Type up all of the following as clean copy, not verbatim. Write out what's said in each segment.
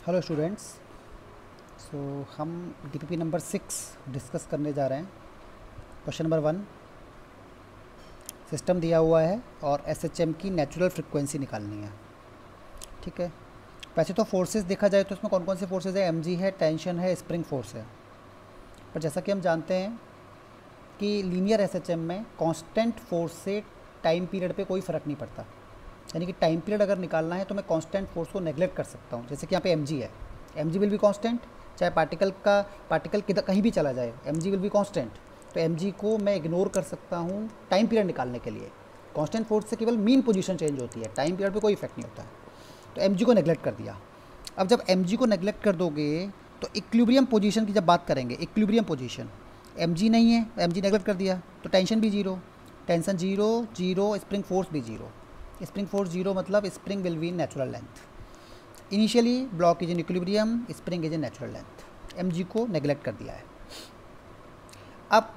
Hello students. सो हम DPP number 6 discuss करने जा रहे हैं। क्वेश्चन नंबर 1, सिस्टम दिया हुआ है और एसएचएम की नेचुरल फ्रिक्वेंसी निकालनी है। ठीक है। वैसे तो फोर्सेस देखा जाए तो इसमें कौन कौन से फोर्सेस है, एमजी है, टेंशन है, स्प्रिंग फोर्स है। पर जैसा कि हम जानते हैं कि लीनियर एसएचएम में कांस्टेंट फोर्स से टाइम पीरियड पे कोई फ़र्क नहीं पड़ता। यानी कि टाइम पीरियड अगर निकालना है तो मैं कांस्टेंट फोर्स को नेगलेक्ट कर सकता हूँ। जैसे कि यहाँ पे एमजी है, एमजी विल बी कांस्टेंट, चाहे पार्टिकल किधर कहीं भी चला जाए, एमजी विल बी कांस्टेंट। तो एमजी को मैं इग्नोर कर सकता हूँ टाइम पीरियड निकालने के लिए। कांस्टेंट फोर्स से केवल मीन पोजीशन चेंज होती है, टाइम पीरियड पे कोई इफेक्ट नहीं होता है। तो एमजी को नेगलेक्ट कर दिया। अब जब एमजी को नेगलेक्ट कर दोगे तो इक्विलिब्रियम पोजीशन की जब बात करेंगे, इक्विलिब्रियम पोजीशन एमजी नहीं है, एमजी नेगलेक्ट कर दिया तो टेंशन भी zero, tension zero zero, spring force भी जीरो। स्प्रिंग फोर्स जीरो मतलब spring will be in natural length. Initially block is in equilibrium, spring is in natural length. MG को neglect कर दिया है। अब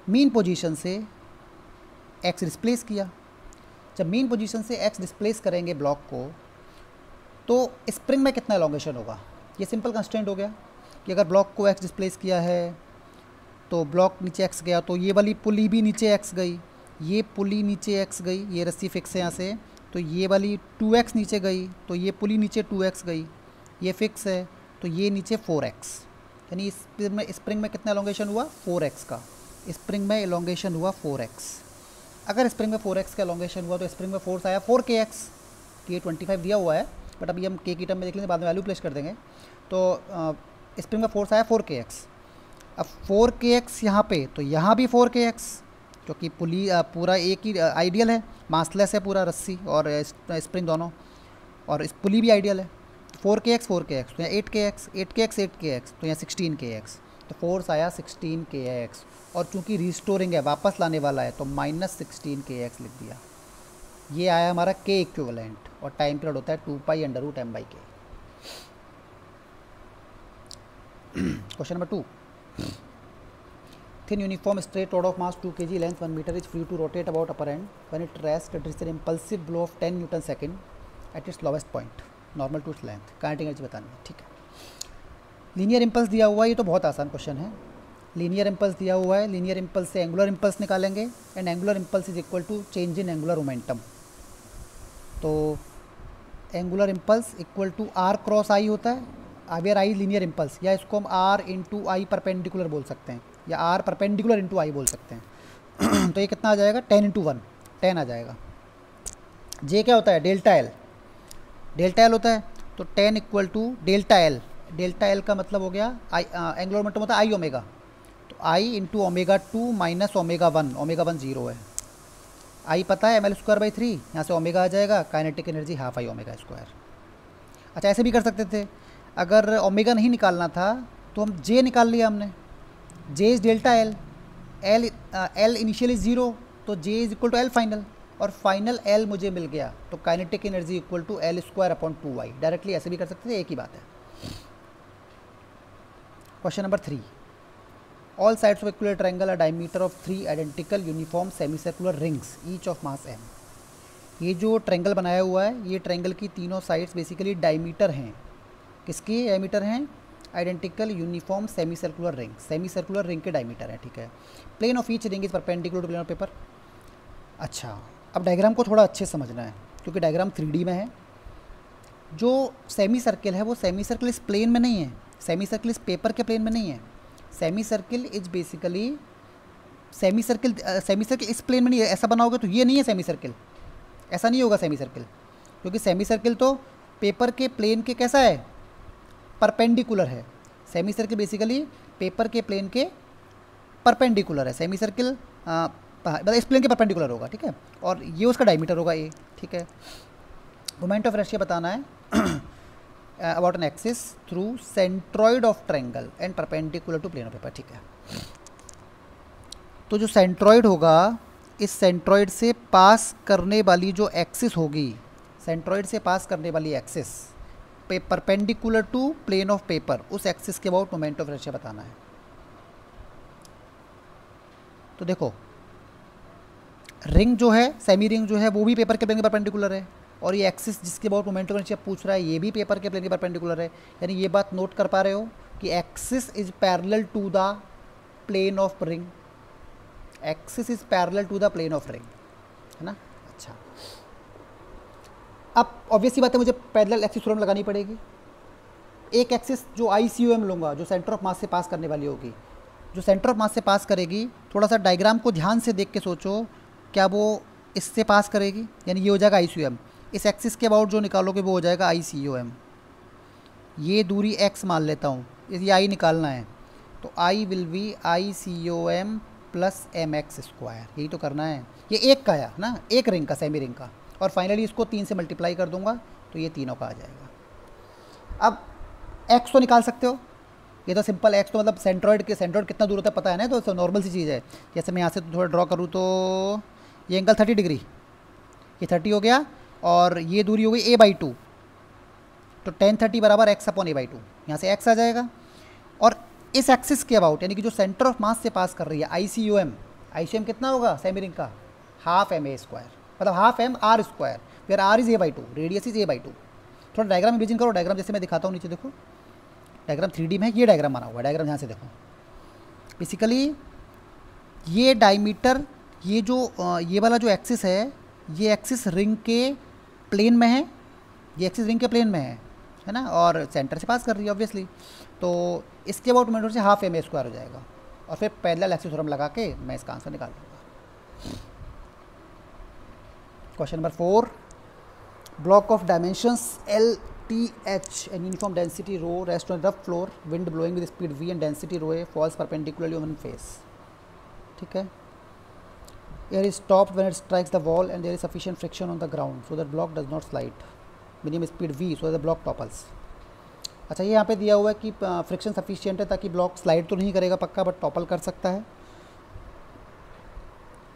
मीन पोजीशन से x displace किया। जब मीन पोजीशन से एक्स डिस्प्लेस करेंगे ब्लॉक को तो स्प्रिंग में कितना एलोंगेशन होगा, ये सिंपल कंस्टेंट हो गया कि अगर ब्लॉक को एक्स डिस्प्लेस किया है तो ब्लॉक नीचे एक्स गया तो ये वाली पुली भी नीचे एक्स गई, ये पुली नीचे एक्स गई, ये रस्सी फिक्स है यहाँ से, तो ये वाली 2x नीचे गई तो ये पुली नीचे 2x गई, ये फिक्स है तो ये नीचे 4x। यानी स्प्रिंग में कितना एलोंगेशन हुआ, 4x का। स्प्रिंग में एलोंगेशन हुआ 4x। अगर स्प्रिंग में 4x का एलोंगेशन हुआ तो स्प्रिंग में फोर्स आया 4kx। ये 25 दिया हुआ है बट अभी हम के की टर्म में देख लेंगे, बाद में वैल्यू प्लेस कर देंगे। तो स्प्रिंग में फोर्स आया 4kx। अब 4kx यहाँ पे, तो यहाँ भी 4kx, क्योंकि पुली पूरा एक ही आइडियल है, मासलेस है पूरा रस्सी और स्प्रिंग दोनों, और इस पुली भी आइडियल है। 4kx तो यहाँ 8kx तो यहाँ 16kx, तो फोर्स आया 16kx। और चूंकि रिस्टोरिंग है, वापस लाने वाला है, तो -16kx लिख दिया। ये आया हमारा k इक्विवेलेंट, और टाइम पीरियड होता है 2π√m/k। Question number 2, thin uniform straight rod of mass 2 kg length 1 meter is free to rotate about upper end when it rests it is an impulsive blow of 10 Newton second at its lowest point normal to its length। Kinetic energy बतानी है। ठीक है। Linear impulse दिया हुआ है, ये तो बहुत आसान क्वेश्चन है। लीनियर इम्पल्स दिया हुआ है, लीनियर इम्पल्स से एंगुलर इम्पल्स निकालेंगे and angular impulse is equal to change in angular momentum. तो angular impulse equal to R cross I होता है, वेयर आई लीनियर इम्पल्स, या इसको हम आर इंटू आई परपेंडिकुलर बोल सकते हैं, या आर परपेंडिकुलर इंटू आई बोल सकते हैं। तो ये कितना आ जाएगा, 10 इंटू 1, 10 आ जाएगा। जे क्या होता है, डेल्टा एल, डेल्टा एल होता है, तो 10 equal to delta L. Delta L का मतलब हो गया आई, एंगुलर मोमेंटम होता है आई ओमेगा, तो I into omega 2 minus omega 1, omega 1 zero है। आई पता है ml²/3, यहाँ से ओमेगा आ जाएगा, kinetic energy half I omega square. अच्छा, ऐसे भी कर सकते थे, अगर ओमेगा नहीं निकालना था तो हम जे निकाल लिया हमने, J is delta L, L initial is zero, तो J is equal to L final, और फाइनल एल मुझे मिल गया, तो kinetic energy equal to L²/2y। Directly ऐसे भी कर सकते थे, एक ही बात है। Question number 3, all sides of equilateral triangle are diameter of 3 identical uniform semi circular rings each of mass m। ये जो ट्रायंगल बनाया हुआ है, ये ट्रायंगल की तीनों साइड्स बेसिकली डायमीटर हैं। किसकी डायमीटर हैं, identical uniform semi circular ring, semi circular ring के डायमीटर है। ठीक है। Plane of each ring is perpendicular to plane of paper. अच्छा, अब डायग्राम को थोड़ा अच्छे समझना है क्योंकि डायग्राम 3D में है। जो सेमी सर्किल है वो सेमी सर्किल इस प्लेन में नहीं है, सेमी सर्किल इस पेपर के प्लेन में नहीं है। Semi circle is basically, semi circle इस प्लेन में नहीं है। ऐसा बनाओगे तो ये नहीं है सेमी सर्किल, ऐसा नहीं होगा सेमी सर्किल, क्योंकि सेमी सर्किल तो पेपर के प्लेन के कैसा है, परपेंडिकुलर है। सेमी सर्किल बेसिकली पेपर के प्लेन के परपेंडिकुलर है। सेमी सर्किल मतलब इस प्लेन के परपेंडिकुलर होगा। ठीक है। और ये उसका डायमीटर होगा ए। ठीक है। मोमेंट ऑफ इनर्शिया बताना है about an axis through centroid of triangle and perpendicular to plane of paper. ठीक है। तो जो सेंट्रॉइड होगा, इस सेंट्रॉइड से पास करने वाली जो एक्सिस होगी, सेंट्रॉइड से पास करने वाली axis perpendicular to plane of paper, उस एक्सिस के अबाउट मोमेंट ऑफ इनर्शिया बताना है। तो देखो, रिंग जो है, सेमी रिंग जो है, वो भी पेपर के प्लेन के परपेंडिकुलर है, और ये एक्सिस जिसके अबाउट मोमेंटम का नीचे पूछ रहा है ये भी पेपर के प्लेन के परपेंडिकुलर है। यानी ये बात नोट कर पा रहे हो कि axis is parallel to the plane of ring, axis is parallel to the plane of ring, है ना। अच्छा, अब ऑब्वियसली बात है मुझे पैरेलल एक्सिस थ्योरम लगानी पड़ेगी। एक एक्सिस जो ICOM लूँगा, जो सेंटर ऑफ मास से पास करने वाली होगी, जो सेंटर ऑफ मास से पास करेगी, थोड़ा सा डायग्राम को ध्यान से देख के सोचो, क्या वो इससे पास करेगी, यानी ये हो जाएगा ICOM। इस एक्सिस के अबाउट जो निकालोगे वो हो जाएगा ICOM। ये दूरी x मान लेता हूँ, ये I निकालना है, तो I will be ICOM plus MX square, यही तो करना है। ये एक का है ना, एक रिंग का, सेमी रिंग का, और फाइनली इसको 3 से मल्टीप्लाई कर दूंगा तो ये तीनों का आ जाएगा। अब x तो निकाल सकते हो, ये तो सिंपल। x तो मतलब सेंट्रॉइड कितना दूर होता है पता है ना, तो नॉर्मल सी चीज़ है। जैसे मैं यहाँ से थोड़ा ड्रॉ करूँ तो ये एंगल 30 डिग्री, ये 30 हो गया, और ये दूरी हो गई a/2, तो tan 30 बराबर x अपॉन a/2, यहाँ से x आ जाएगा। और इस एक्सिस के अबाउट, यानी कि जो सेंटर ऑफ मास से पास कर रही है ICOM कितना होगा सेमी रिंग का, हाफ MA स्क्वायर, मतलब half MR square, where R is a/2, radius is a/2। थोड़ा डायग्राम इमेजिन करो, डायग्राम जैसे मैं दिखाता हूँ नीचे देखो, डायग्राम 3D में है, ये डायग्राम बना हुआ है, डायग्राम ध्यान से देखो। बेसिकली ये डायमीटर, ये जो ये वाला जो एक्सिस है, ये एक्सिस रिंग के प्लेन में है, ये एक्सिस रिंग के प्लेन में है ना, और सेंटर से पास कर रही है ऑब्वियसली। तो इसके अबाउट मोमेंटम से हाफ MA स्क्वायर हो जाएगा, और फिर पैरेलल एक्सिस थ्योरम लगा के मैं इसका आंसर निकाल दूँगा। Question number 4, block of dimensions LTH and uniform density rho rests on rough floor, wind blowing with speed V and density rho A falls perpendicularly on one face। ठीक है, air is stopped when it strikes the wall and there is sufficient friction on the ground so that block does not slide, minimum speed V so that the block topples। अच्छा, ये यहाँ पे दिया हुआ है कि फ्रिक्शन सफिशिएंट है ताकि ब्लॉक स्लाइड तो नहीं करेगा पक्का, बट टॉपल कर सकता है।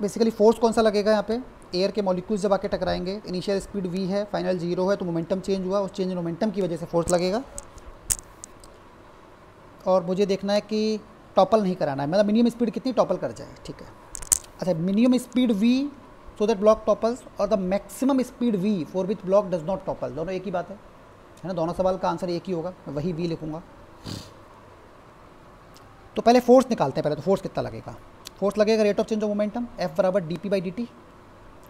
बेसिकली फोर्स कौन सा लगेगा यहाँ पे, एयर के मॉलिक्यूल्स जब आके टकराएंगे, इनिशियल स्पीड v है, फाइनल 0 है, तो मोमेंटम चेंज हुआ, उस चेंज इन मोमेंटम की वजह से फोर्स लगेगा। और मुझे देखना है कि टॉपल नहीं कराना है, मतलब मिनिमम स्पीड कितनी टॉपल कर जाए। ठीक है, अच्छा, minimum speed v so that block topples, और the maximum speed v for which block does not topple, दोनों एक ही बात है ना, दोनों सवाल का आंसर एक ही होगा, मैं वही v लिखूँगा। तो पहले फोर्स निकालते हैं, पहले तो फोर्स कितना लगेगा। फोर्स लगेगा rate of change of momentum F बराबर dp/dt,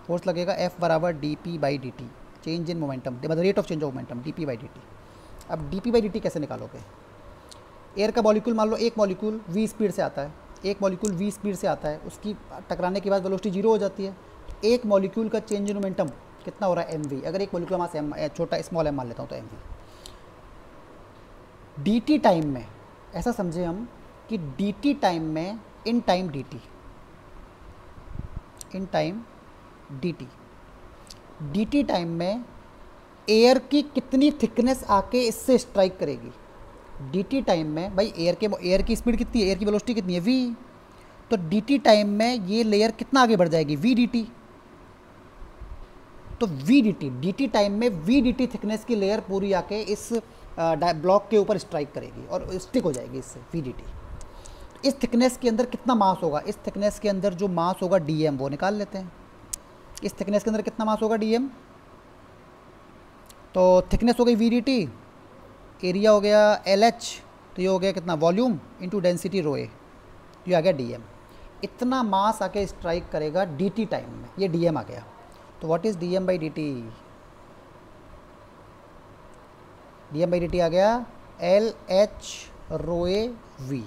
फोर्स लगेगा F बराबर dp/dt, चेंज इन मोमेंटम, मतलब rate of change of momentum dp/dt। अब dp/dt कैसे निकालोगे, एयर का मॉलिक्यूल मान लो, एक मॉलिक्यूल v स्पीड से आता है, एक मॉलिक्यूल v स्पीड से आता है, उसकी टकराने के बाद वेलोसिटी 0 हो जाती है, एक मॉलिक्यूल का चेंज इन मोमेंटम कितना हो रहा है mv, अगर एक मॉलिक्यूल मास m, छोटा स्मॉल m मान लेता हूँ तो mv। dt टाइम में, ऐसा समझे हम कि dt टाइम में in time dt, in time dt, dt time में एयर की कितनी थिकनेस आके इससे स्ट्राइक करेगी। dt टाइम में भाई एयर की स्पीड कितनी है, एयर की वेलोसिटी कितनी है v, तो dt टाइम में ये लेयर कितना आगे बढ़ जाएगी v dt, तो v dt, dt टाइम में v dt थिकनेस की लेयर पूरी आके इस ब्लॉक के ऊपर स्ट्राइक करेगी और स्टिक हो जाएगी इससे v dt। इस थिकनेस के अंदर कितना मास होगा, इस थिकनेस के अंदर जो मास होगा dm, वो निकाल लेते हैं। इस थिकनेस के अंदर कितना मास होगा dm, तो थिकनेस हो गई v dt, एरिया हो गया LH, तो ये हो गया कितना वॉल्यूम इंटू डेंसिटी रो ए, ये आ गया dm। इतना मास आके स्ट्राइक करेगा dt टाइम में, ये dm आ गया। तो व्हाट इज dm/dt, dm/dt आ गया LH रो ए v,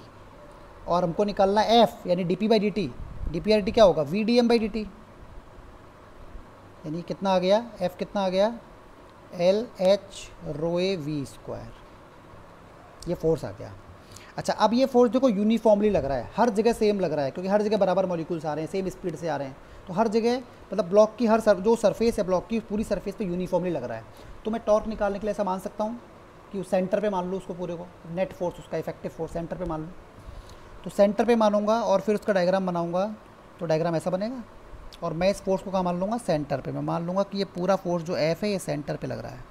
और हमको निकालना f यानी dp/dt, dp/dt क्या होगा v dm/dt, यानी कितना आ गया f, कितना आ गया LH रो ए v स्क्वायर, ये फोर्स आ गया। अच्छा, अब ये फोर्स देखो यूनिफॉर्मली लग रहा है, हर जगह सेम लग रहा है, क्योंकि हर जगह बराबर मॉलिक्यूल्स आ रहे हैं, सेम स्पीड से आ रहे हैं, तो हर जगह मतलब ब्लॉक की जो सरफेस है ब्लॉक की पूरी सरफेस पे यूनिफॉर्मली लग रहा है। तो मैं टॉर्क निकालने के लिए ऐसा मान सकता हूँ कि उस सेंटर पे मान लूँ उसको पूरे को, नेट फोर्स उसका इफेक्टिव फोर्स सेंटर पे मान लूँ, तो सेंटर पे मानूंगा और फिर उसका डायग्राम बनाऊंगा, तो डायग्राम ऐसा बनेगा, और मैं इस फोर्स को कहाँ मान लूँगा, सेंटर पे। मैं मान लूँगा कि ये पूरा फोर्स जो F है ये सेंटर पे लग रहा है।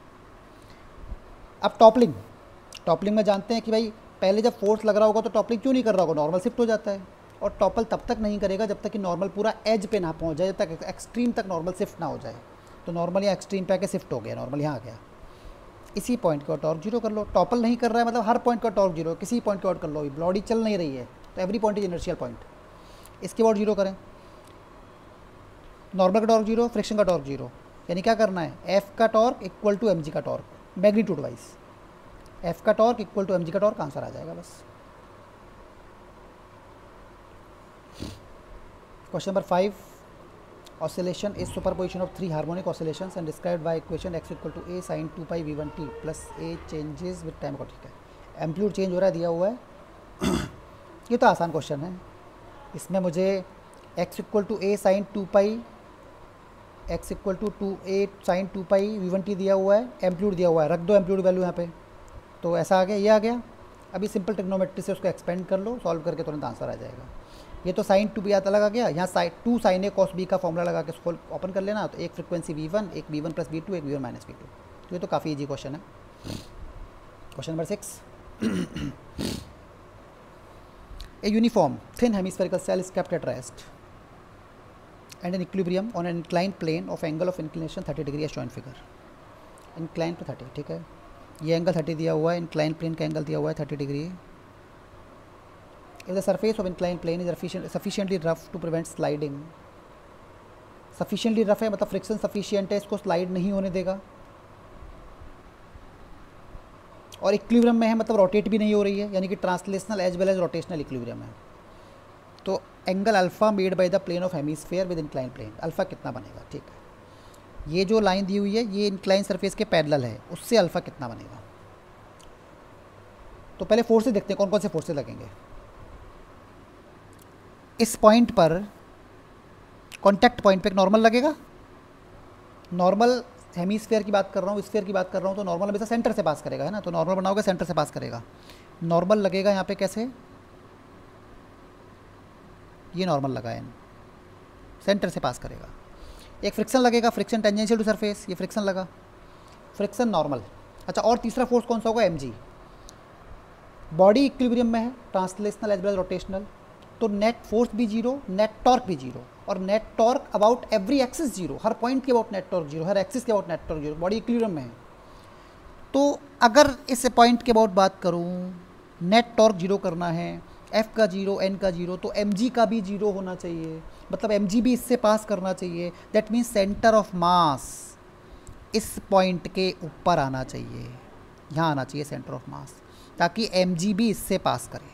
अब टॉपलिंग में जानते हैं कि भाई पहले जब फोर्स लग रहा होगा तो टॉपलिंग क्यों नहीं कर रहा होगा, नॉर्मल शिफ्ट हो जाता है, और टॉपल तब तक नहीं करेगा जब तक कि नॉर्मल पूरा एज पे ना पहुंच जाए, जब तक एक्सट्रीम तक नॉर्मल शिफ्ट ना हो जाए। तो नॉर्मल यहाँ एक्सट्रीम पे आके शिफ्ट हो गया, नॉर्मल यहाँ आ गया। इसी पॉइंट का टॉर्क जीरो कर लो। टॉपल नहीं कर रहा है मतलब हर पॉइंट का टॉर्क जीरो, किसी पॉइंट का आउट कर लो। बॉडी चल नहीं रही है तो every point is inertial point, इसके बाद जीरो करें। नॉर्मल का टॉर्क जीरो, फ्रिक्शन का टॉर्क जीरो, यानी क्या करना है, एफ का torque equal to M G का टॉर्क मैग्नीट्यूड वाइज। एफ का torque equal to M G का टॉर्क, आंसर आ जाएगा बस। Question number 5, oscillation is superposition of three harmonic oscillations and described by equation x equal to a sin 2 pi v1 t plus a changes with time को, ठीक है। Amplitude change हो रहा है, दिया हुआ है। ये तो आसान क्वेश्चन है। इसमें मुझे x equal to a sin 2 pi, x equal to a sin 2 pi v1 t दिया हुआ है, एम्पलीट्यूड दिया हुआ है, रख दो एम्पलीट्यूड वैल्यू यहाँ पे, तो ऐसा आ गया, ये आ गया। अभी सिंपल ट्रिग्नोमेट्री से उसको एक्सपेंड कर लो, सॉल्व करके तुरंत आंसर आ जाएगा। ये तो साइन 2 भी आता लगा गया, यहाँ two sine A cos B का फॉर्मूला लगा के उसको ओपन कर लेना, तो एक फ्रिक्वेंसी v1, एक v1 प्लस v2, एक v1 माइनस v2। तो ये तो काफ़ी इजी क्वेश्चन है। Question number 6, a uniform thin hemispherical shell is kept at rest and in equilibrium on an inclined plane of angle of inclination 30 degree as shown figure. Inclined to 30, ठीक है, ये angle 30 दिया हुआ है, inclined plane का angle दिया हुआ है 30 degree. If the surface of inclined plane is sufficiently rough to prevent sliding, sufficiently rough है मतलब फ्रिक्शन सफिशिएंट है, इसको स्लाइड नहीं होने देगा, और इक्विलिब्रियम में है मतलब रोटेट भी नहीं हो रही है, यानी कि translational as well as rotational equilibrium है। तो angle alpha made by the plane of hemisphere with incline plane, alpha कितना बनेगा, ठीक है। ये जो लाइन दी हुई है ये इंक्लाइन सरफेस के पैरेलल है, उससे अल्फा कितना बनेगा। तो पहले फोर्सेस देखते हैं कौन कौन से फोर्सेस लगेंगे। इस पॉइंट पर, कॉन्टैक्ट पॉइंट पे एक नॉर्मल लगेगा। नॉर्मल हेमिस्फीयर की बात कर रहा हूँ, स्फीयर की बात कर रहा हूँ, तो नॉर्मल हमेशा सेंटर से पास करेगा, है ना। तो नॉर्मल बनाओगे सेंटर से पास करेगा। नॉर्मल लगेगा यहाँ पे कैसे, ये नॉर्मल लगा है, सेंटर से पास करेगा। एक फ्रिक्शन लगेगा, फ्रिक्शन टेंजेंशियल टू सरफेस, ये फ्रिक्शन लगा, फ्रिक्शन नॉर्मल। अच्छा, और तीसरा फोर्स कौन सा होगा, एम जी। बॉडी इक्विलिब्रियम में है, translational as well as rotational, तो नेट फोर्स भी जीरो, नेट टॉर्क भी जीरो, और net torque about every axis zero, हर पॉइंट के अबाउट नेट टॉर्क जीरो, हर एक्सिस के about net torque zero, body equilibrium में है। तो अगर इस पॉइंट के अबाउट बात करूं, नेट टॉर्क जीरो करना है, एफ का जीरो, एन का जीरो, तो एम जी का भी जीरो होना चाहिए, मतलब एम जी भी इससे पास करना चाहिए। That means centre of mass इस पॉइंट के ऊपर आना चाहिए, यहाँ आना चाहिए सेंटर ऑफ मास, ताकि एम जी भी इससे पास करे।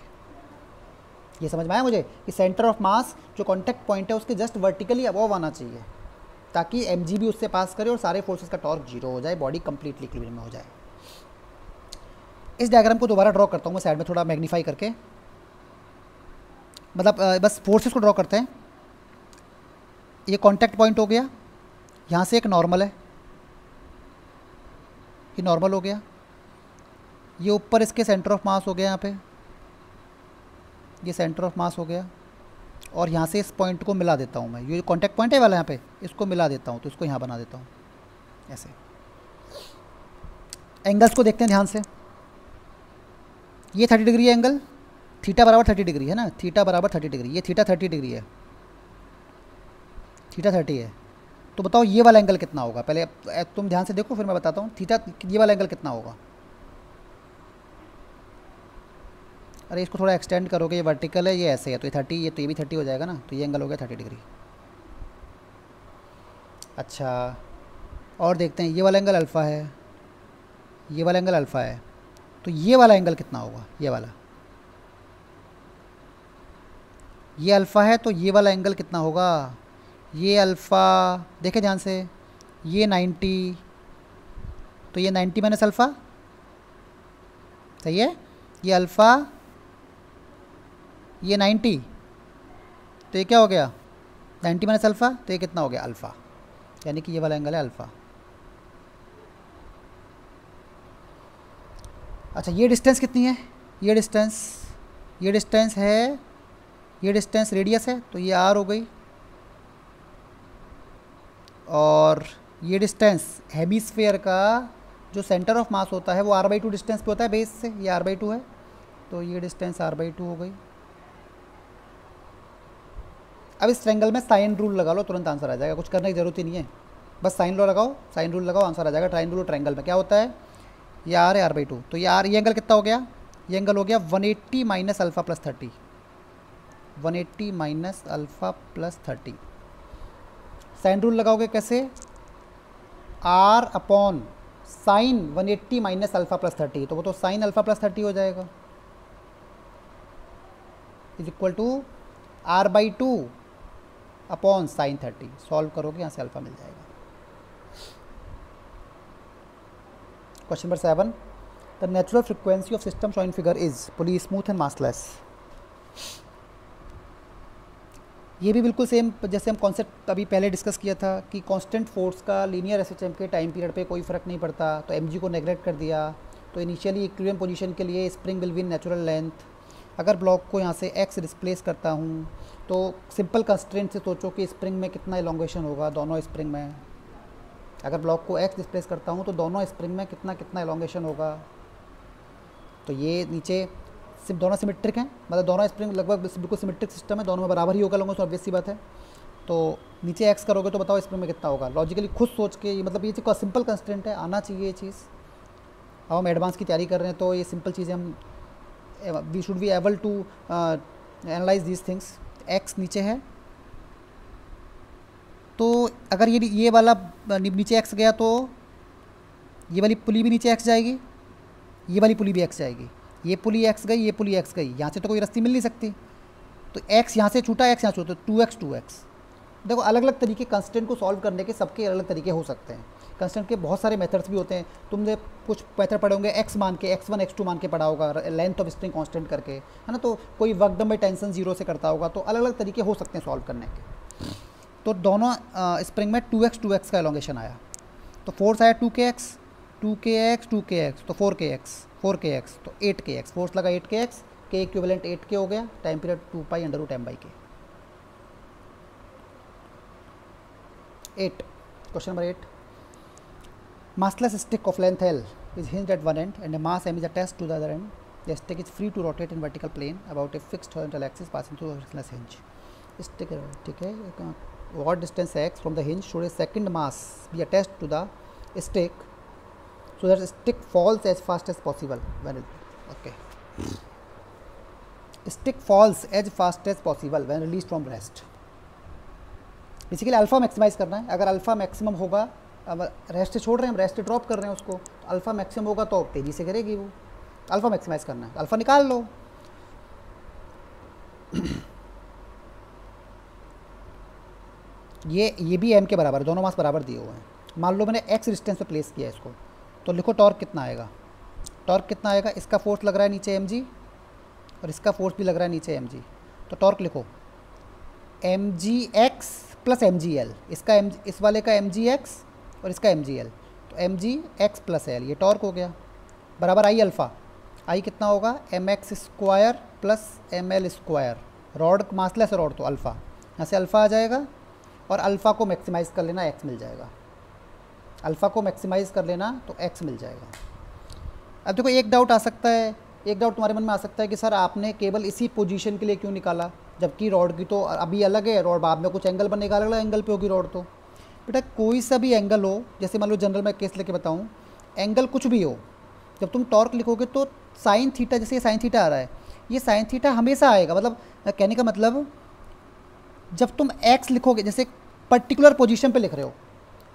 ये समझ में आया मुझे कि सेंटर ऑफ मास जो कॉन्टैक्ट पॉइंट है उसके जस्ट वर्टिकली अबव आना चाहिए, ताकि एम जी भी उससे पास करे और सारे फोर्सेस का टॉर्क जीरो हो जाए, बॉडी कंप्लीटली इक्विलिब्रियम में हो जाए। इस डायग्राम को दोबारा ड्रॉ करता हूँ मैं साइड में थोड़ा मैग्नीफाई करके, मतलब बस फोर्सेस को ड्रॉ करते हैं। ये कॉन्टैक्ट पॉइंट हो गया, यहाँ से एक नॉर्मल है, ये नॉर्मल हो गया, ये ऊपर इसके सेंटर ऑफ मास हो गया, यहाँ पे ये सेंटर ऑफ मास हो गया, और यहाँ से इस पॉइंट को मिला देता हूँ मैं, ये कॉन्टैक्ट पॉइंट है वाला, यहाँ पे इसको मिला देता हूँ, तो इसको यहाँ बना देता हूँ ऐसे। एंगल्स को देखते हैं ध्यान से। ये 30 डिग्री है एंगल, थीटा बराबर 30 डिग्री है ना, थीटा बराबर 30 डिग्री, ये थीटा 30 डिग्री है, थीटा 30 है। तो बताओ ये वाला एंगल कितना होगा, पहले तुम ध्यान से देखो फिर मैं बताता हूँ थीटा, ये वाला एंगल कितना होगा। अरे इसको थोड़ा एक्सटेंड करोगे, ये वर्टिकल है, ये ऐसे है, तो ये 30, ये तो ये भी 30 हो जाएगा ना, तो ये एंगल हो गया 30 डिग्री। अच्छा, और देखते हैं, ये वाला एंगल अल्फ़ा है, ये वाला एंगल अल्फ़ा है, तो ये वाला एंगल कितना होगा, ये वाला, ये अल्फ़ा है, तो ये वाला एंगल कितना होगा, ये अल्फ़ा, देखें ध्यान से, ये 90, तो ये 90 माइनस अल्फ़ा, सही है, ये अल्फ़ा, ये 90, तो ये क्या हो गया 90 माइनस अल्फ़ा, तो ये कितना हो गया अल्फ़ा, यानी कि ये वाला एंगल है अल्फ़ा। अच्छा, ये डिस्टेंस कितनी है, ये डिस्टेंस है, ये डिस्टेंस रेडियस है, तो ये आर हो गई, और ये डिस्टेंस हेमिस्फीयर का जो सेंटर ऑफ मास होता है वो r/2 डिस्टेंस पे होता है बेस से, ये r/2 है, तो ये डिस्टेंस r/2 हो गई। अब इस ट्रायंगल में साइन रूल लगा लो, तुरंत आंसर आ जाएगा, कुछ करने की ज़रूरत ही नहीं है। बस साइन लॉ लगाओ, साइन रूल लगाओ, आंसर आ जाएगा। ट्राइन रूल ट्रायंगल में क्या होता है, ये आर है r/2, तो ये आर, ये एंगल कितना हो गया, ये एंगल हो गया 180 minus alpha plus 30, 180 minus alpha plus 30। Sine rule लगाओगे कैसे, R upon sine 180 minus alpha plus 30, तो वो तो साइन अल्फ़ा प्लस 30 हो जाएगा, is equal to r/2 upon sine 30। Solve करोगे यहाँ से अल्फ़ा मिल जाएगा। Question number 7, the natural frequency of system shown figure is pulley smooth and massless. ये भी बिल्कुल सेम जैसे हम कॉन्सेप्ट अभी पहले डिस्कस किया था कि कांस्टेंट फोर्स का लीनियर एसएचएम के टाइम पीरियड पे कोई फ़र्क नहीं पड़ता, तो एमजी को नेगलेक्ट कर दिया। तो इनिशियली इक्विलिब्रियम पोजीशन के लिए spring will win natural length. अगर ब्लॉक को यहाँ से एक्स डिस्प्लेस करता हूँ तो सिंपल कंस्ट्रेंट से सोचो कि स्प्रिंग में कितना इलोंगेशन होगा दोनों स्प्रिंग में। अगर ब्लॉक को एक्स डिस्प्लेस करता हूँ तो दोनों स्प्रिंग में कितना कितना इलोंगेशन होगा। तो ये नीचे सिर्फ दोनों सिमेट्रिक हैं, मतलब दोनों स्प्रिंग लगभग बिल्कुल सिमेट्रिक सिस्टम है, दोनों में बराबर ही होगा लोगों से, ऑब्वियस सी बात है। तो नीचे एक्स करोगे तो बताओ स्प्रिंग में कितना होगा। लॉजिकली खुद सोच के, मतलब ये सिंपल कंस्ट्रेंट है, आना चाहिए ये चीज़। अब हम एडवांस की तैयारी कर रहे हैं तो ये सिंपल चीज़ें हम we should be able to analyse these things. X नीचे है तो अगर ये वाला नीचे एक्स गया तो ये वाली पुली भी नीचे एक्स जाएगी, ये वाली पुली भी एक्स जाएगी, ये पुली एक्स गई, ये पुली एक्स गई, यहाँ से तो कोई रस्सी मिल नहीं सकती। तो एक्स यहाँ से छूटा, एक्स यहाँ छूटा, 2x 2x। देखो अलग अलग तरीके कंस्टेंट को सॉल्व करने के सबके अलग अलग तरीके हो सकते हैं। कंस्टेंट के बहुत सारे मेथड्स भी होते हैं। तुमने कुछ मेथड पढ़े होंगे एक्स मान के, x1 x2 मान के पढ़ा होगा, लेंथ ऑफ स्प्रिंग कांस्टेंट करके, है ना। तो कोई वर्क डन बाय टेंशन 0 से करता होगा। तो अलग अलग तरीके हो सकते हैं सॉल्व करने के। तो दोनों स्प्रिंग में 2x 2x का एलोंगेशन आया, तो फोर्स आया 2kx 2kx 2kx, तो 4kx तो 8kx, फोर्स लगा 8kx, के इक्विवेलेंट 8k हो गया, time period 2π√m/k। 8, question number 8, massless stick of length L is hinged at one end and a mass m is attached to the other end. The stick is free to rotate in vertical plane about a fixed horizontal axis passing through a frictionless hinge. Stick, ठीक है, what distance x from the hinge should a second mass be attached to the stick so that the stick falls as fast as possible when okay. Stick falls as fast as possible when released from rest. Basically alpha maximise करना है। अगर alpha maximum होगा, अब rest छोड़ रहे हैं हम, rest drop कर रहे हैं उसको, तो अल्फ़ा मैक्सिमम होगा तो तेज़ी से करेगी वो। अल्फ़ा मैक्सिमाइज़ करना है, अल्फ़ा निकाल लो। ये भी एम के बराबर, दोनों मास बराबर दिए हुए हैं। मान लो मैंने एक्स डिस्टेंस पे प्लेस किया है इसको, तो लिखो टॉर्क कितना आएगा। टॉर्क कितना आएगा, इसका फोर्स लग रहा है नीचे mg और इसका फोर्स भी लग रहा है नीचे mg, तो टॉर्क लिखो mgx प्लस mgl। इसका इस वाले का mgx और इसका mgl, तो mgx प्लस l, ये टॉर्क हो गया, बराबर आई अल्फ़ा। आई कितना होगा, mx square plus ml square. Rod massless rod तो अल्फ़ा, यहाँ से अल्फ़ा आ जाएगा और अल्फ़ा को मैक्सिमाइज़ कर लेना, x मिल जाएगा। अल्फ़ा को मैक्सिमाइज़ कर लेना तो x मिल जाएगा। अब देखो एक डाउट आ सकता है, एक डाउट तुम्हारे मन में आ सकता है कि सर आपने केवल इसी पोजीशन के लिए क्यों निकाला, जबकि रॉड की तो अभी अलग है, रॉड बाद में कुछ एंगल बनेगा, अलग अलग एंगल पे होगी रॉड। तो बेटा कोई सा भी एंगल हो, जैसे मान लो जनरल में केस लेके बताऊँ, एंगल कुछ भी हो, जब तुम टॉर्क लिखोगे तो साइन थीटा, जैसे ये साइन थीटा आ रहा है, ये साइन थीटा हमेशा आएगा। मतलब कहने का मतलब जब तुम एक्स लिखोगे, जैसे पर्टिकुलर पोजीशन पे लिख रहे हो,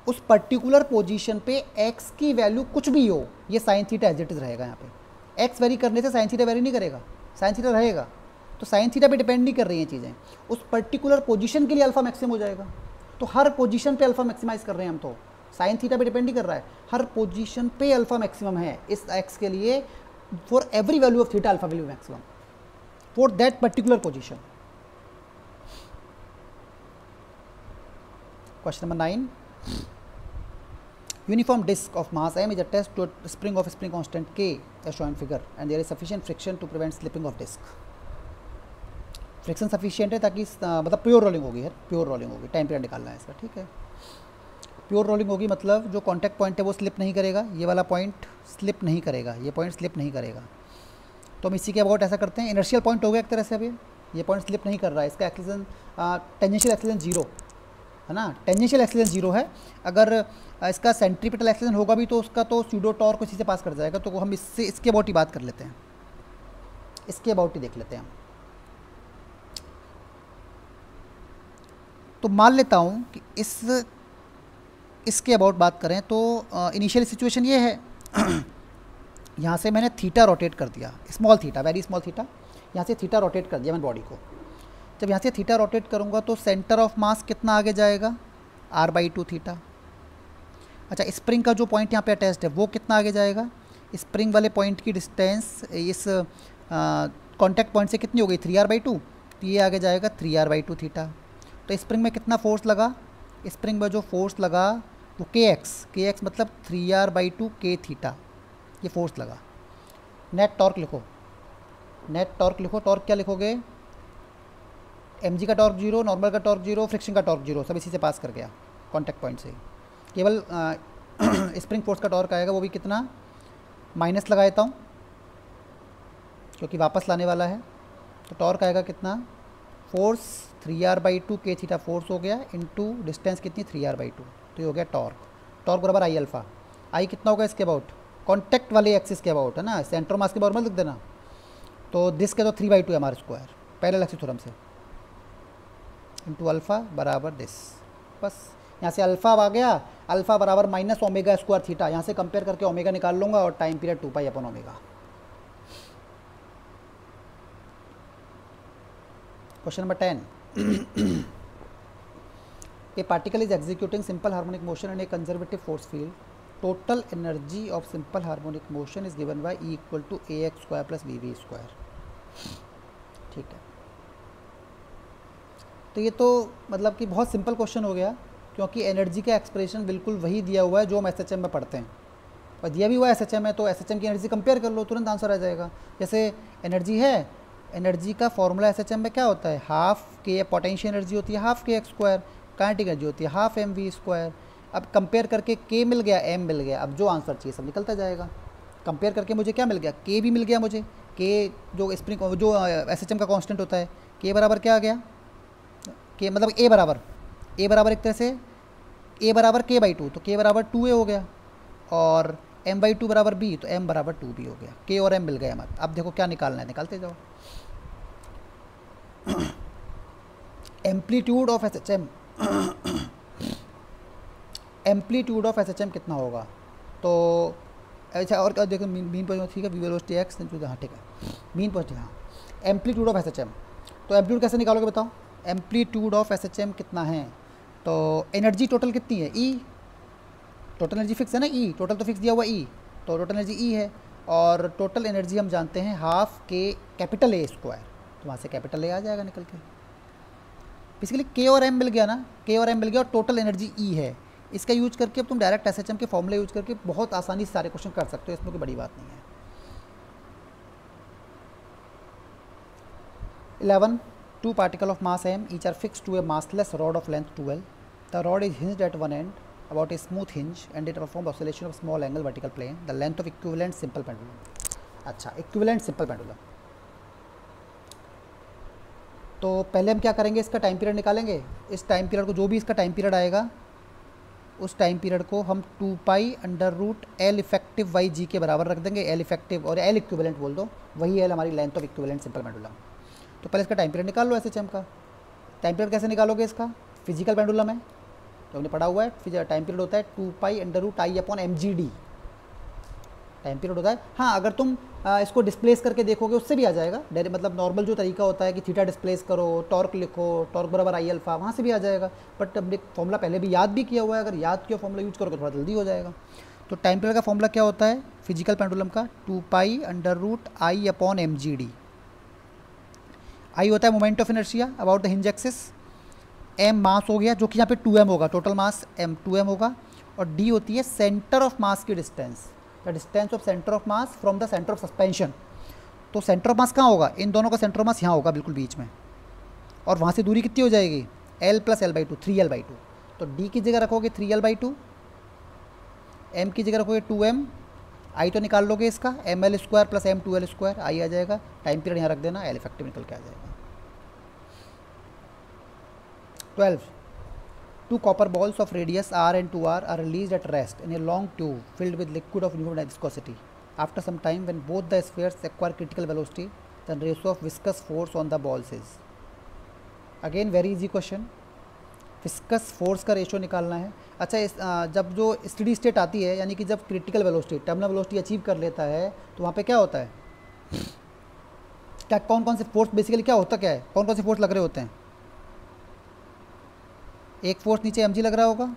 उस पर्टिकुलर पोजीशन पे एक्स की वैल्यू कुछ भी हो, ये sine theta as it is रहेगा। यहाँ पे एक्स वेरी करने से साइन थीटा वेरी नहीं करेगा, साइन थीटा रहेगा। तो साइन थीटा पे डिपेंड नहीं कर रही हैं चीज़ें, उस पर्टिकुलर पोजीशन के लिए अल्फ़ा मैक्सिमम हो जाएगा। तो हर पोजीशन पे अल्फ़ा मैक्सिमाइज़ कर रहे हैं हम, तो साइन थीटा पे डिपेंड नहीं कर रहा है, हर पोजीशन पे अल्फ़ा मैक्सिमम है इस एक्स के लिए। For every value of theta alpha value maximum for that particular position. Question number 9, uniform disk of mass m is attached to a spring of spring constant k as shown in figure and there is sufficient friction to prevent slipping of disk. Friction sufficient है ताकि मतलब pure rolling होगी है, pure rolling होगी, time period निकालना है इसका, ठीक है। प्योर रोलिंग होगी मतलब जो कांटेक्ट पॉइंट है वो स्लिप नहीं करेगा, ये वाला पॉइंट स्लिप नहीं करेगा, ये पॉइंट स्लिप नहीं करेगा। तो हम इसी के अबाउट ऐसा करते हैं, इनर्शियल पॉइंट हो गया एक तरह से। अभी ये पॉइंट स्लिप नहीं कर रहा है, इसका एक्सीलरेशन टेंजेंशियल एक्सीलरेशन 0, है ना। टेंजेंशियल एक्सीलरेशन 0 है। अगर इसका सेंट्रीपिटल एक्सीलरेशन होगा भी तो उसका तो स्यूडो टॉर्क इसी से पास कर जाएगा। तो हम इससे इसके अबाउट ही बात कर लेते हैं, इसके अबाउट ही देख लेते हैं हम। तो मान लेता हूँ कि इसके अबाउट बात करें तो इनिशियल सिचुएशन ये है यहाँ से मैंने थीटा रोटेट कर दिया, small theta, very small theta, यहाँ से थीटा रोटेट कर दिया मैंने बॉडी को। जब यहाँ से थीटा रोटेट करूँगा तो सेंटर ऑफ मास कितना आगे जाएगा, r/2 थीटा। अच्छा, स्प्रिंग का जो पॉइंट यहाँ पे अटैच्ड है वो कितना आगे जाएगा, स्प्रिंग वाले पॉइंट की डिस्टेंस इस कॉन्टैक्ट पॉइंट से कितनी हो गई, 3r/2, तो ये आगे जाएगा 3r/2 थीटा। तो स्प्रिंग में कितना फोर्स लगा, स्प्रिंग में जो फोर्स लगा वो kx मतलब 3r/2 k थीटा, ये फोर्स लगा। नेट टॉर्क लिखो, नेट टॉर्क लिखो, टॉर्क क्या लिखोगे, mg का टॉर्क 0, नॉर्मल का टॉर्क 0, फ्रिक्शन का टॉर्क 0, सब इसी से पास कर गया कॉन्टैक्ट पॉइंट से। केवल स्प्रिंग फोर्स का टॉर्क आएगा, वो भी कितना, माइनस लगा देता हूँ क्योंकि वापस लाने वाला है। तो टॉर्क आएगा कितना, force 3r/2 k theta force हो गया, इनटू डिस्टेंस कितनी 3r/2, तो ये हो गया टॉर्क। टॉर्क बराबर आई अल्फ़ा। आई कितना होगा इसके अबाउट, कॉन्टैक्ट वाले एक्सिस के अबाउट है ना, सेंटर मास के बराबर लिख देना। तो दिस के तो 3/2 है हमारे स्क्वायर पैरेलल एक्सिस थ्योरम से, इंटू अल्फ़ा बराबर दिस। बस यहाँ से अल्फ़ा आ गया, अल्फ़ा बराबर माइनस ओमेगा स्क्वायर थीटा, यहाँ से कंपेयर करके ओमेगा निकाल लूँगा और टाइम पीरियड 2π/ओमेगा। Question number 10 a particle is executing simple harmonic motion in a conservative force field, total energy of simple harmonic motion is given by E = ax² + bv²। ठीक है, तो ये तो मतलब कि बहुत सिंपल क्वेश्चन हो गया, क्योंकि एनर्जी का एक्सप्रेशन बिल्कुल वही दिया हुआ है जो हम SHM में पढ़ते हैं, और दिया भी हुआ है SHM में, तो SHM की एनर्जी कंपेयर कर लो, तुरंत आंसर आ जाएगा। जैसे एनर्जी है, एनर्जी का फॉर्मूला SHM में क्या होता है, हाफ के, पोटेंशियल एनर्जी होती है हाफ kx², काइनेटिक एनर्जी होती है हाफ mv²। अब कंपेयर करके k मिल गया, m मिल गया, अब जो आंसर चाहिए सब निकलता जाएगा। कंपेयर करके मुझे क्या मिल गया, k भी मिल गया मुझे, k जो स्प्रिंग जो SHM का कांस्टेंट होता है, k बराबर क्या आ गया, k मतलब a बराबर एक तरह से a बराबर k/2, तो k बराबर 2a हो गया, और m/2 बराबर b, तो m बराबर 2b हो गया। k और m मिल गया हमारे। अब देखो क्या निकालना है, निकालते जाओ। Amplitude of SHM amplitude of SHM कितना होगा, तो अच्छा, और देखो मीन पॉइंट, ठीक है, वी वेलोसिटी एक्स, हाँ ठीक है, मीन पॉइंट, हाँ, एम्पलीट्यूड ऑफ SHM। तो एम्पलीट्यूड कैसे निकालोगे बताओ, एम्पलीट्यूड ऑफ SHM कितना है, तो एनर्जी टोटल कितनी है, E, टोटल एनर्जी फिक्स है ना, E टोटल तो फिक्स दिया हुआ E, तो टोटल एनर्जी E है, और टोटल एनर्जी हम जानते हैं हाफ के कैपिटल A स्क्वायर, तो वहाँ से कैपिटल A आ जाएगा निकल के। बेसिकली K और M मिल गया ना, K और M मिल गया, और टोटल एनर्जी E है। इसका यूज करके अब तुम डायरेक्ट SHM के फॉर्मूले यूज करके बहुत आसानी से सारे क्वेश्चन कर सकते हो, इसमें कोई बड़ी बात नहीं है। 11 two particle of mass m each are fixed to a massless rod of length 2l. The rod is hinged at one end about a smooth hinge and it performs oscillation of small angle vertical plane. The length of equivalent simple pendulum. अच्छा, equivalent simple pendulum, तो पहले हम क्या करेंगे, इसका time period निकालेंगे। इस time period को, जो भी इसका टाइम पीरियड आएगा, उस टाइम पीरियड को हम 2π√L इफेक्टिव बाई जी के बराबर रख देंगे। L इफेक्टिव और L इक्विवेलेंट बोल दो, वही है हमारी length of equivalent simple pendulum. तो पहले इसका टाइम पीरियड निकाल लो SHM का। टाइम पीरियड कैसे निकालोगे, इसका फिजिकल पेंडुलम है तो हमने पढ़ा हुआ है, टाइम पीरियड होता है 2π√I/mgd टाइम पीरियड होता है। हाँ, अगर तुम इसको डिस्प्लेस करके देखोगे उससे भी आ जाएगा, डायरेक्ट मतलब नॉर्मल जो तरीका होता है कि थीटा डिस्प्लेस करो, टॉर्क लिखो, टॉर्क बराबर आई अल्फा, वहाँ से भी आ जाएगा। बट हमने फॉर्मूला पहले भी याद भी किया हुआ है, अगर याद किया फॉर्मूला यूज करोगे थोड़ा जल्दी हो जाएगा। तो टाइम पीरियड का फॉर्मूला क्या होता है फिजिकल पेंडुलम का, 2π√I/mgd। आई होता है moment of inertia about the hinge axis, m मास हो गया जो कि यहाँ पे 2m होगा, टोटल मास m 2m होगा, और d होती है सेंटर ऑफ मास की distance, the distance of centre of mass from the centre of suspension. तो सेंटर ऑफ मास कहाँ होगा, इन दोनों का सेंटर ऑफ मास यहाँ होगा बिल्कुल बीच में, और वहाँ से दूरी कितनी हो जाएगी, L + L/2 3L/2। तो d की जगह रखोगे 3L/2, m की जगह रखोगे 2m, आई तो निकाल लोगे इसका ml² + m2l², आई आ जाएगा। टाइम पीरियड यहाँ रख देना, L इफेक्टिव निकल के आ जाएगा। 12 Two copper balls of radius r and 2r are released at rest in a long tube filled with liquid of uniform viscosity. After some time, when both the spheres acquire critical velocity, the ratio of viscous force on the balls is. Again very easy question. Viscous force का ratio निकालना है. अच्छा, जब जो steady state आती है, यानी कि जब critical velocity, terminal velocity achieve कर लेता है, तो वहाँ पे क्या होता है, क्या कौन कौन से फोर्स बेसिकली क्या होता क्या है, कौन कौन से फोर्स लग रहे होते हैं. एक फोर्स नीचे mg लग रहा होगा,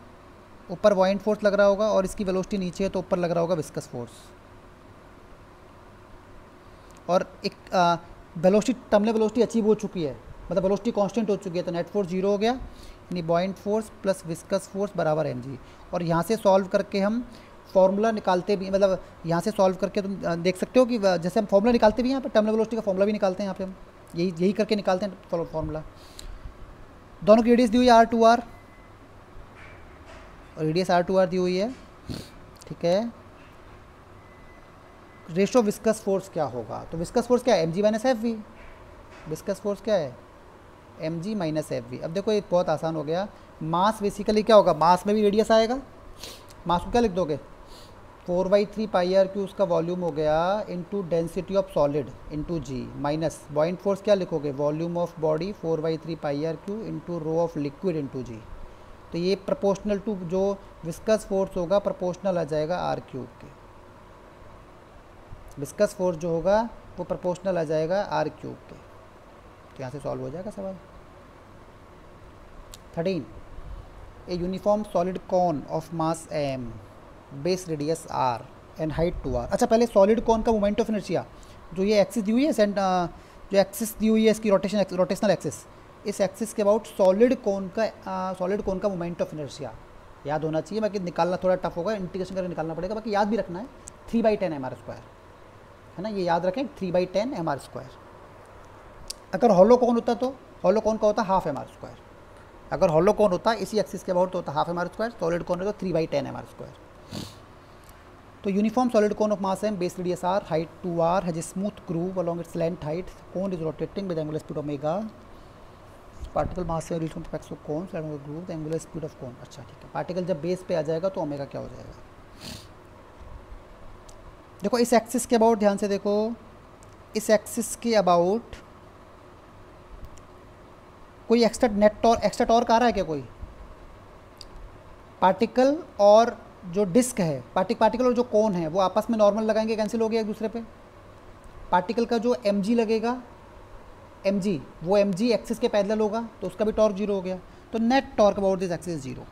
ऊपर बॉइंट फोर्स लग रहा होगा, और इसकी वेलोसिटी नीचे है तो ऊपर लग रहा होगा विस्कस फोर्स. और एक वेलोसिटी, टर्मिनल वेलोसिटी अचीव हो चुकी है, मतलब वेलोसिटी कांस्टेंट हो चुकी है, तो नेट फोर्स जीरो हो गया, यानी बॉइंट फोर्स प्लस विस्कस फोर्स बराबर mg. और यहाँ से सॉल्व करके हम फॉर्मूला निकालते भी, मतलब यहाँ से सॉल्व करके तुम देख सकते हो कि जैसे हम फॉर्मूला निकालते भी हैं, यहाँ पे टर्मिनल वेलोसिटी का फॉर्मूला भी निकालते हैं, यहाँ पे हम यही करके निकालते हैं फॉर्मूला. दोनों की रेडियस दी हुई है r2r, और रेडियस r2r दी हुई है, ठीक है. रेशो विस्कस फोर्स क्या होगा, तो विस्कस फोर्स क्या है, mg minus F V. Viscous force क्या है, mg माइनस एफ वी. अब देखो ये बहुत आसान हो गया. मास बेसिकली क्या होगा, मास में भी रेडियस आएगा, मास को क्या लिख दोगे, 4/3πr3 उसका वॉल्यूम हो गया, into density of solid into g, minus buoyant force क्या लिखोगे, volume of body 4/3πr3 into rho of liquid into g. तो ये प्रोपोर्शनल टू जो विस्कस फोर्स होगा, प्रोपोर्शनल आ जाएगा r³ के. विस्कस फोर्स जो होगा वो प्रोपोर्शनल आ जाएगा r³ के. तो यहाँ से सॉल्व हो जाएगा सवाल. 13. A uniform solid cone of mass m, base radius r and height 2r. अच्छा, पहले सॉलिड कॉन का मोमेंट ऑफ इनर्शिया, जो ये एक्सिस दी हुई है, जो एक्सिस दी हुई है इसकी रोटेशनल एक्सिस, इस एक्सिस के अबाउट सॉलिड कॉन का मोमेंट ऑफ इनर्शिया याद होना चाहिए. बाकी निकालना थोड़ा टफ होगा, इंटीग्रेशन करके निकालना पड़ेगा. बाकी याद भी रखना है 3/10 mr², है ना, ये याद रखें 3/10 mr². अगर हॉलो कॉन होता तो हॉलो कॉन का होता हाफ mr². अगर हॉलो कॉन होता इसी एक्सिस के अबाउट तो होता हाफ mr², सॉलिड कॉन होता 3/10 mr². तो uniform solid cone of mass m, base radius r, height 2r, has a smooth groove along its length height, cone is rotating with angular speed omega, particle mass से relation to cone groove the angular speed of cone. अच्छा ठीक है, particle जब base पे आ जाएगा तो omega क्या हो जाएगा. देखो इस एक्सिस के अबाउट ध्यान से देखो, इस एक्सिस के अबाउट कोई एक्स्ट्रा टॉर्क आ रहा है क्या, कोई पार्टिकल और जो डिस्क है, पार्टिकल और जो कोन है वो आपस में नॉर्मल लगाएंगे, कैंसिल हो गया एक दूसरे पे. पार्टिकल का जो mg लगेगा, mg वो mg एक्सिस के पैरेलल होगा, तो उसका भी टॉर्क जीरो हो गया. तो net torque about this axis zero,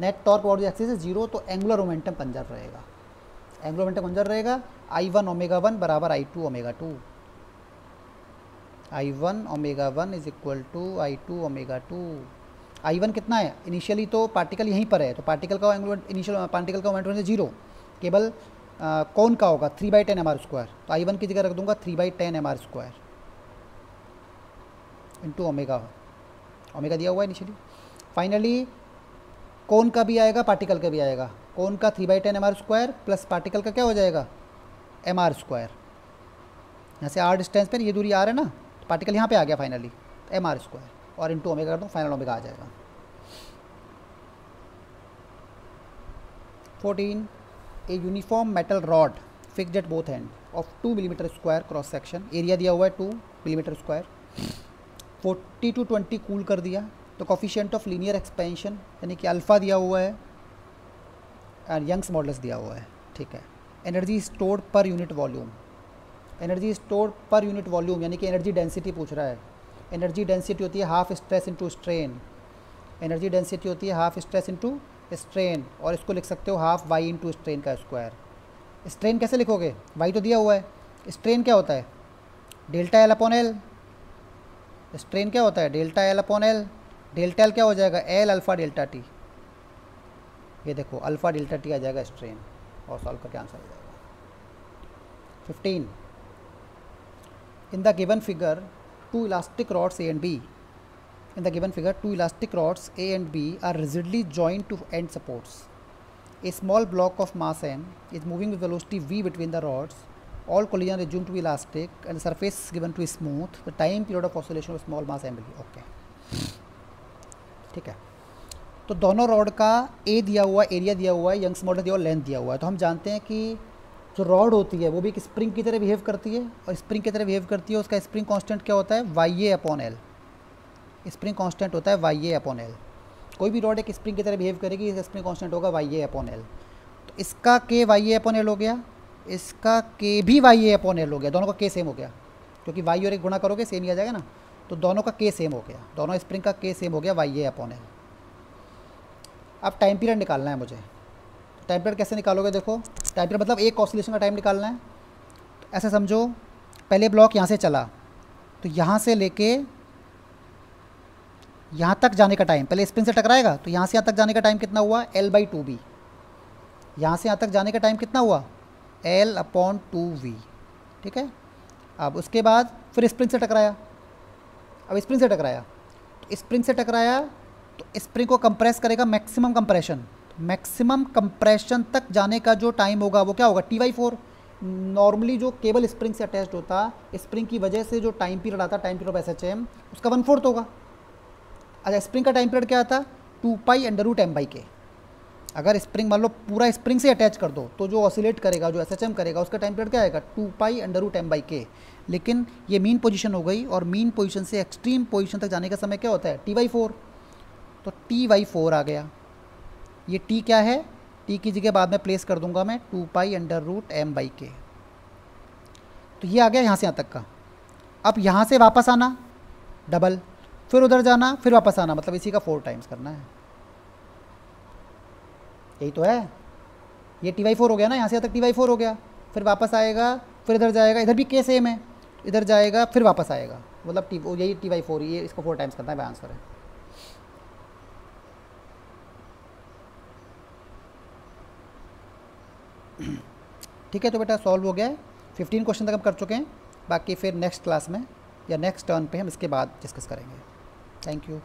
net torque about this axis zero. तो एंगुलर मोमेंटम कंजर्व रहेगा, एंगुलर मोमेंटम कंजर्व रहेगा. I1 ω1 बराबर I2 ω2, I1 ω1 is equal to I2 ω2. I1 कितना है, इनिशियली तो पार्टिकल यहीं पर है, तो पार्टिकल का इनिशियल पार्टिकल का मोमेंटम जीरो, केवल कौन का होगा 3/10 mr². तो I1 की जगह रख दूंगा 3/10 mr² इंटू ओमेगा दिया हुआ है इनिशियली. फाइनली कौन का भी आएगा, पार्टिकल का भी आएगा. कौन का 3/10 mr² प्लस पार्टिकल का क्या हो जाएगा mr². यहाँ से r डिस्टेंस पर ये दूरी r है ना, तो पार्टिकल यहाँ पे आ गया फाइनली mr², और इंटू ओमेगा कर दूँ, फाइनल ओमेगा आ जाएगा. 14. A uniform metal rod fixed at both end of 2 mm² cross section, area दिया हुआ है 2 mm², 40 to 20 कूल कर दिया. तो कोफिशिएंट ऑफ लीनियर एक्सपेंशन यानी कि अल्फ़ा दिया हुआ है, और यंग्स मॉडल्स दिया हुआ है, ठीक है. Energy stored per unit volume, energy stored per unit volume यानी कि एनर्जी डेंसिटी पूछ रहा है. एनर्जी डेंसिटी होती है half stress into strain, energy density होती है हाफ स्ट्रेस इनटू स्ट्रेन, और इसको लिख सकते हो हाफ वाई इंटू स्ट्रेन का स्क्वायर. स्ट्रेन कैसे लिखोगे, वाई तो दिया हुआ है, स्ट्रेन क्या होता है delta L upon L. Strain क्या होता है delta L upon L. Delta L क्या हो जाएगा एल अल्फ़ा डेल्टा टी. ये देखो अल्फ़ा डेल्टा टी आ जाएगा स्ट्रेन, और सॉल्व करके आंसर आ जाएगा. 15. In the given figure two elastic rods A and B. In the given figure, two elastic rods A and B are rigidly joined to end supports. A small block of mass m is moving with velocity v between the rods. All collision is assumed to be elastic and the surface is given to be smooth. The time period of oscillation of small mass m will be okay. ठीक है. तो दोनों rod का ए दिया हुआ है, area दिया हुआ है, यंग्स मॉडल दिया हुआ, लेंथ दिया हुआ है। तो हम जानते हैं कि जो रॉड होती है वो भी एक स्प्रिंग की तरह बिहेव करती है, और स्प्रिंग की तरह बिहेव करती है, उसका स्प्रिंग कांस्टेंट क्या होता है, वाई ए अपॉन एल। स्प्रिंग कांस्टेंट होता है वाई ए अपॉन एल। कोई भी रॉड एक स्प्रिंग की तरह बिहेव करेगी, इसका स्प्रिंग कांस्टेंट होगा वाई ए अपॉन एल। तो इसका के वाई ए अपॉन एल हो गया, इसका के भी वाई ए अपॉन एल हो गया, दोनों का के सेम हो गया, क्योंकि वाई और एक गुणा करोगे सेम ही आ जाएगा ना। तो दोनों का के सेम हो गया, दोनों स्प्रिंग का के सेम हो गया वाई ए अपॉन एल। अब टाइम पीरियड निकालना है मुझे। टाइम पीरियड कैसे निकालोगे, देखो टाइम पीरियड मतलब एक ऑसिलेशन का टाइम निकालना है। तो ऐसे समझो, पहले ब्लॉक यहाँ से चला, तो यहाँ से लेके यहाँ तक जाने का टाइम, पहले स्प्रिंग से टकराएगा तो यहाँ से यहाँ तक जाने का टाइम कितना हुआ, L/2B। यहाँ से यहाँ तक जाने का टाइम कितना हुआ, L/2V। ठीक है। अब उसके बाद फिर स्प्रिंग से टकराया, अब स्प्रिंग से टकराया तो स्प्रिंग से टकराया तो स्प्रिंग को कंप्रेस करेगा मैक्सिमम कंप्रेशन, मैक्सिमम कंप्रेशन तक जाने का जो टाइम होगा वो क्या होगा, T/4। नॉर्मली जो केबल स्प्रिंग से अटैच्ड होता, स्प्रिंग की वजह से जो टाइम पीरियड आता, टाइम पीरियड ऑफ SHM, उसका 1/4 होगा। अच्छा, स्प्रिंग का टाइम पीरियड क्या आता, 2π√m/k। अगर स्प्रिंग मान लो पूरा स्प्रिंग से अटैच कर दो तो जो ऑसिलेट करेगा, जो SHM करेगा, उसका टाइम पीरियड क्या आएगा, 2π√m/k। लेकिन ये मीन पोजीशन हो गई, और मीन पोजीशन से एक्सट्रीम पोजीशन तक जाने का समय क्या होता है, T/4। तो T/4 आ गया। ये T क्या है, T की जगह बाद में प्लेस कर दूंगा मैं 2π√m/k। तो ये आ गया यहाँ से यहाँ तक का। अब यहाँ से वापस आना डबल, फिर उधर जाना, फिर वापस आना, मतलब इसी का 4 टाइम्स करना है। यही तो है, ये T/4 हो गया ना, यहाँ से यहाँ तक T/4 हो गया, फिर वापस आएगा, फिर इधर जाएगा, इधर भी के सेम है, इधर जाएगा फिर वापस आएगा, मतलब यही T/4, ये इसको 4 टाइम्स करना है, वह आंसर है। ठीक है, तो बेटा सॉल्व हो गया है। 15 क्वेश्चन तक हम कर चुके हैं, बाकी फिर नेक्स्ट क्लास में या नेक्स्ट टर्न पे हम इसके बाद डिस्कस करेंगे। Thank you.